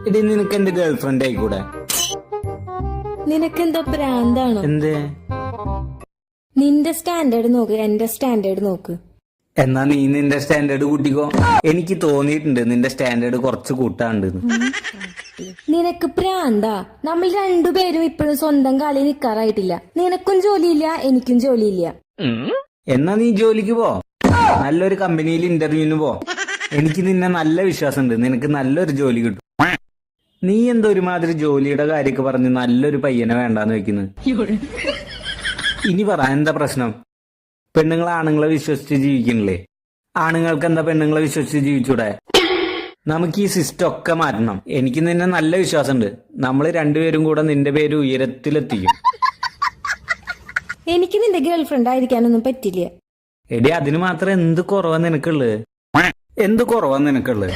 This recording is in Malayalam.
ഇടി നിനക്ക് എന്റെ ഗേൾഫ്രണ്ട് ആയിക്കൂടെ? നിനക്കെന്തോ ഭ്രാന്താണോ? എന്തേ? നിന്റെ സ്റ്റാൻഡേർഡ് നോക്ക്, എന്റെ സ്റ്റാൻഡേർഡ് നോക്ക്. എന്നാ നീ നിന്റെ സ്റ്റാൻഡേർഡ് കൂട്ടിക്കോ. എനിക്ക് തോന്നിയിട്ടുണ്ട് നിന്റെ സ്റ്റാൻഡേർഡ് കുറച്ച് കൂട്ടാണ്ട്. നിനക്ക് പ്രാന്താ. നമ്മൾ രണ്ടുപേരും ഇപ്പോഴും സ്വന്തം കാലിൽ നിൽക്കാറായിട്ടില്ല. നിനക്കും ജോലിയില്ല, എനിക്കും ജോലിയില്ല. എന്നാ നീ ജോലിക്ക് പോ, നല്ലൊരു കമ്പനിയിൽ ഇന്റർവ്യൂവിന് പോ. എനിക്ക് നിന്നെ നല്ല വിശ്വാസമുണ്ട്, നിനക്ക് നല്ലൊരു ജോലി കിട്ടും. നീ എന്തോ ഒരുമാതിരി ജോലിയുടെ കാര്യമൊക്കെ പറഞ്ഞ് നല്ലൊരു പയ്യനെ വേണ്ടാന്ന് വെക്കുന്നു. ഇനി പറ, എന്താ പ്രശ്നം? പെണ്ണുങ്ങൾ ആണുങ്ങളെ വിശ്വസിച്ച് ജീവിക്കണില്ലേ? ആണുങ്ങൾക്ക് എന്താ പെണ്ണുങ്ങളെ വിശ്വസിച്ച് ജീവിച്ചൂടെ? നമുക്ക് ഈ സിസ്റ്റം ഒക്കെ മാറ്റണം. എനിക്ക് നിന്നെ നല്ല വിശ്വാസമുണ്ട്. നമ്മൾ രണ്ടുപേരും കൂടെ നിന്റെ പേര് ഉയരത്തിലെത്തിക്കും. എനിക്ക് നിന്റെ ഗേൾഫ്രണ്ട് ആയിരിക്കാനൊന്നും പറ്റില്ല. എടി അതിന് മാത്രം എന്ത് കുറവാ നിനക്കുള്ളത്? എന്ത് കുറവാ നിനക്കുള്ളത്?